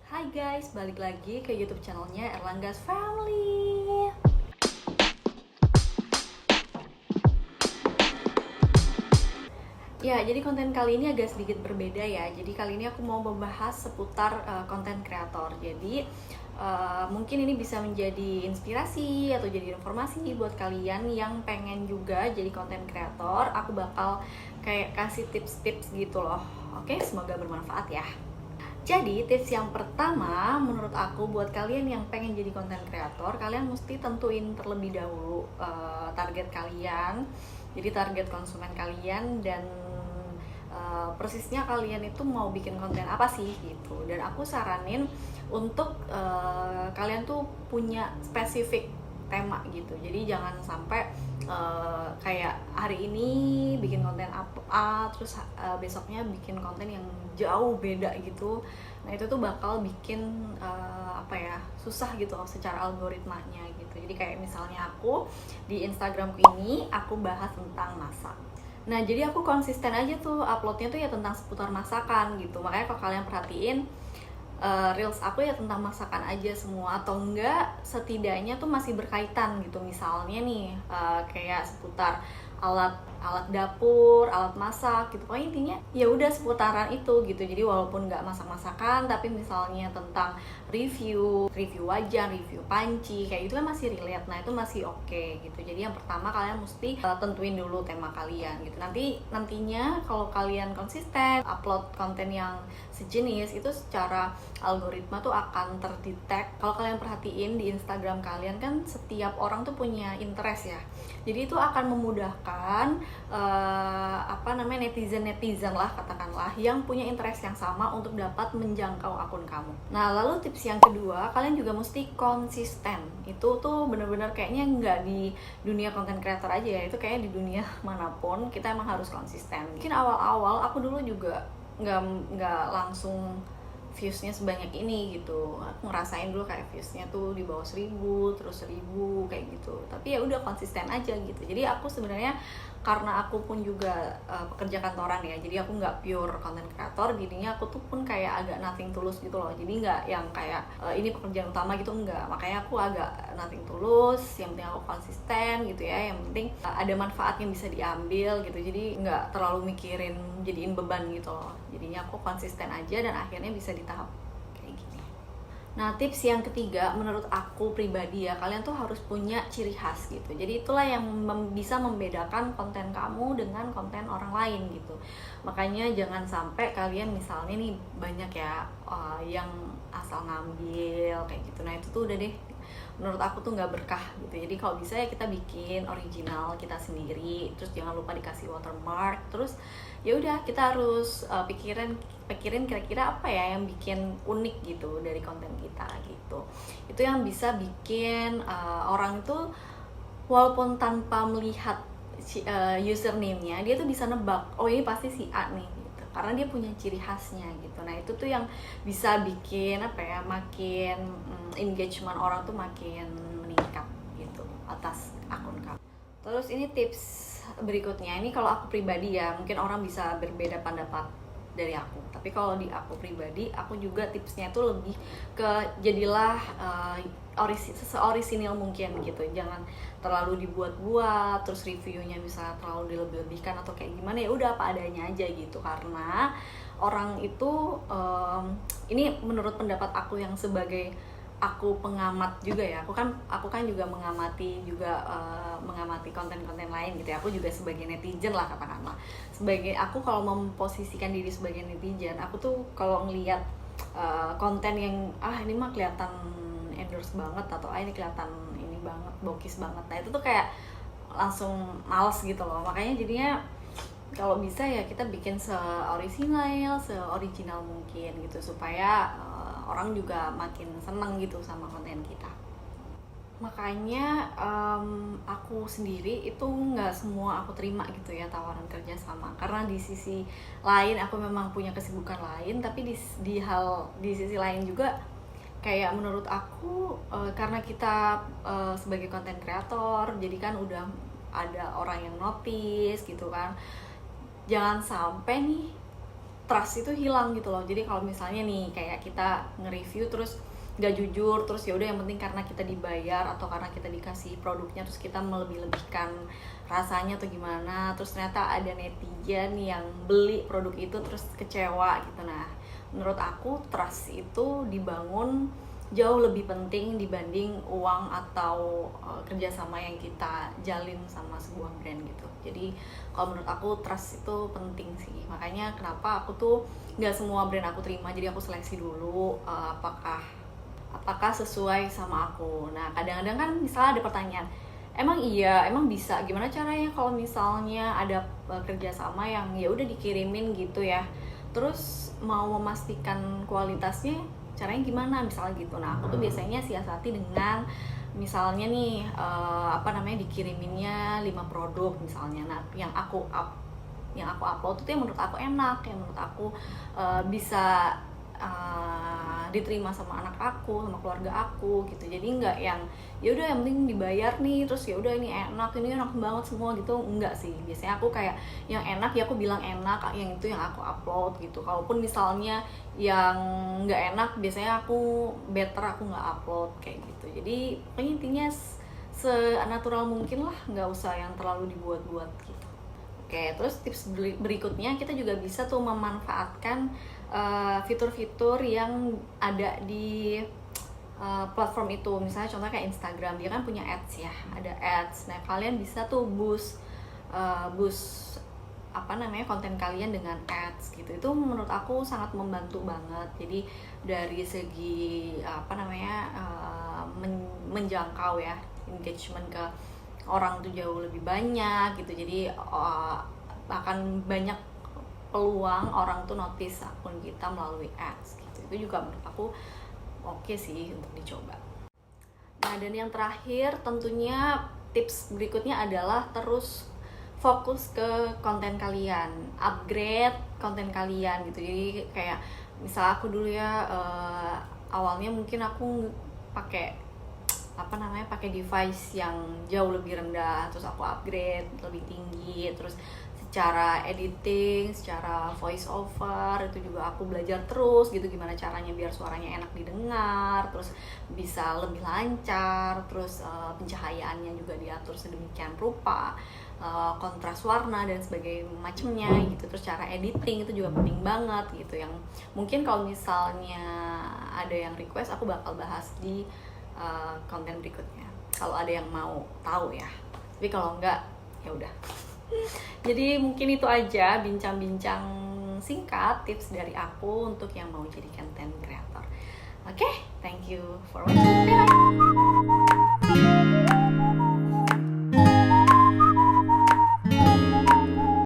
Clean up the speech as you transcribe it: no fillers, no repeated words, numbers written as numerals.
Hai guys, balik lagi ke YouTube channelnya Erlangga's Family. Ya, jadi konten kali ini agak sedikit berbeda ya. Jadi kali ini aku mau membahas seputar konten kreator. Jadi mungkin ini bisa menjadi inspirasi atau jadi informasi buat kalian yang pengen juga jadi konten kreator. Aku bakal kayak kasih tips-tips gitu loh. Oke, semoga bermanfaat ya. Jadi tips yang pertama menurut aku buat kalian yang pengen jadi konten kreator, kalian mesti tentuin terlebih dahulu target kalian. Jadi target konsumen kalian dan persisnya kalian itu mau bikin konten apa sih gitu. Dan aku saranin untuk kalian tuh punya spesifik tema gitu. Jadi jangan sampai kayak hari ini bikin konten A terus besoknya bikin konten yang jauh beda gitu. Nah itu tuh bakal bikin susah gitu secara algoritmanya gitu. Jadi kayak misalnya aku di Instagramku ini aku bahas tentang masak. Nah jadi aku konsisten aja tuh uploadnya tuh ya tentang seputar masakan gitu. Makanya kalau kalian perhatiin reels aku ya tentang masakan aja semua, atau enggak setidaknya tuh masih berkaitan gitu. Misalnya nih kayak seputar alat dapur, alat masak gitu. Pokoknya intinya ya udah seputaran itu gitu. Jadi walaupun nggak masak-masakan, tapi misalnya tentang review wajan, review panci, kayak gitu kan masih relate. Nah itu masih oke gitu. Jadi yang pertama kalian mesti tentuin dulu tema kalian gitu. Nantinya kalau kalian konsisten upload konten yang sejenis, itu secara algoritma tuh akan terdetek. Kalau kalian perhatiin di Instagram kalian kan setiap orang tuh punya interest ya. Jadi itu akan memudahkan netizen lah katakanlah yang punya interest yang sama untuk dapat menjangkau akun kamu. Nah lalu tips yang kedua, kalian juga mesti konsisten. Itu tuh bener-bener kayaknya nggak di dunia konten creator aja ya, itu kayaknya di dunia manapun kita emang harus konsisten. Mungkin awal-awal aku dulu juga nggak langsung viewsnya sebanyak ini gitu. Aku ngerasain dulu kayak viewsnya tuh di bawah 1000 terus 1000 kayak gitu, tapi ya udah konsisten aja gitu. Jadi aku sebenarnya karena aku pun juga pekerja kantoran ya, jadi aku nggak pure content creator, jadinya aku tuh pun kayak agak nothing tulus gitu loh. Jadi nggak yang kayak ini pekerjaan utama gitu, enggak. Makanya aku agak nothing tulus, yang penting aku konsisten gitu ya, yang penting ada manfaat yang bisa diambil gitu. Jadi nggak terlalu mikirin jadiin beban gitu loh. Jadinya aku konsisten aja dan akhirnya bisa di tahap kayak gini. Nah tips yang ketiga menurut aku pribadi ya, kalian tuh harus punya ciri khas gitu. Jadi itulah yang bisa membedakan konten kamu dengan konten orang lain gitu. Makanya jangan sampai kalian misalnya nih banyak ya yang asal ngambil kayak gitu. Nah itu tuh udah deh, menurut aku tuh nggak berkah gitu. Jadi kalau bisa ya kita bikin original kita sendiri, terus jangan lupa dikasih watermark. Terus ya udah kita harus pikirin kira-kira apa ya yang bikin unik gitu dari konten kita gitu. Itu yang bisa bikin orang itu walaupun tanpa melihat username-nya, dia tuh bisa nebak, oh ini pasti si A nih gitu, karena dia punya ciri khasnya gitu. Nah itu tuh yang bisa bikin makin engagement orang tuh makin meningkat gitu atas akun kamu. Terus ini tips berikutnya, ini kalau aku pribadi ya, mungkin orang bisa berbeda pendapat dari aku, tapi kalau di aku pribadi, aku juga tipsnya tuh lebih ke jadilah seorisinil mungkin gitu. Jangan terlalu dibuat-buat, terus reviewnya bisa terlalu dilebih-lebihkan atau kayak gimana. Ya udah apa adanya aja gitu, karena orang itu ini menurut pendapat aku yang sebagai aku pengamat juga ya, aku kan juga mengamati konten-konten lain gitu ya. Aku juga sebagai netizen lah katakanlah. Sebagai aku kalau memposisikan diri sebagai netizen, aku tuh kalau ngelihat konten yang ini mah kelihatan endorse banget, atau ini kelihatan ini banget, bokis banget. Nah itu tuh kayak langsung males gitu loh. Makanya jadinya kalau bisa ya kita bikin seoriginal mungkin gitu, supaya orang juga makin seneng gitu sama konten kita. Makanya aku sendiri itu nggak semua aku terima gitu ya tawaran kerja sama, karena di sisi lain aku memang punya kesibukan lain, tapi di sisi lain juga kayak menurut aku karena kita sebagai konten kreator, jadi kan udah ada orang yang notice gitu kan. Jangan sampai nih trust itu hilang gitu loh. Jadi kalau misalnya nih kayak kita nge-review terus gak jujur, terus ya udah yang penting karena kita dibayar atau karena kita dikasih produknya terus kita melebih-lebihkan rasanya atau gimana, terus ternyata ada netizen yang beli produk itu terus kecewa gitu. Nah, menurut aku trust itu dibangun jauh lebih penting dibanding uang atau kerjasama yang kita jalin sama sebuah brand gitu. Jadi kalau menurut aku trust itu penting sih, makanya kenapa aku tuh nggak semua brand aku terima, jadi aku seleksi dulu apakah sesuai sama aku. Nah kadang-kadang kan misalnya ada pertanyaan, emang bisa, gimana caranya kalau misalnya ada kerjasama yang ya udah dikirimin gitu ya, terus mau memastikan kualitasnya caranya gimana misalnya gitu. Nah aku tuh biasanya siasati dengan misalnya nih dikiriminnya 5 produk misalnya. Nah yang aku upload itu yang menurut aku enak, yang menurut aku bisa diterima sama anak aku, sama keluarga aku gitu. Jadi nggak yang ya udah yang penting dibayar nih, terus ya udah ini enak banget semua gitu. Enggak sih, biasanya aku kayak yang enak ya aku bilang enak, yang itu yang aku upload gitu. Kalaupun misalnya yang nggak enak, biasanya aku nggak upload kayak gitu. Jadi pokoknya intinya se-natural mungkin lah, nggak usah yang terlalu dibuat-buat gitu. Oke, terus tips berikutnya kita juga bisa tuh memanfaatkan fitur-fitur yang ada di platform itu. Misalnya contohnya kayak Instagram, dia kan punya ads ya, ada ads. Nah kalian bisa tuh boost konten kalian dengan ads gitu. Itu menurut aku sangat membantu banget. Jadi dari segi menjangkau ya, engagement ke orang tuh jauh lebih banyak gitu. Jadi akan banyak peluang orang tuh notice akun kita melalui ads gitu. Itu juga menurut aku oke sih untuk dicoba. Nah dan yang terakhir tentunya tips berikutnya adalah terus fokus ke konten kalian, upgrade konten kalian gitu. Jadi kayak misal aku dulu ya awalnya mungkin aku pakai device yang jauh lebih rendah, terus aku upgrade lebih tinggi, terus secara editing, secara voice over itu juga aku belajar terus gitu, gimana caranya biar suaranya enak didengar, terus bisa lebih lancar, terus pencahayaannya juga diatur sedemikian rupa, kontras warna dan sebagainya macamnya gitu. Terus cara editing itu juga penting banget gitu, yang mungkin kalau misalnya ada yang request aku bakal bahas di konten berikutnya kalau ada yang mau tahu ya. Tapi kalau enggak ya udah. Jadi mungkin itu aja bincang-bincang singkat tips dari aku untuk yang mau jadi content creator. Oke, thank you for watching. Bye.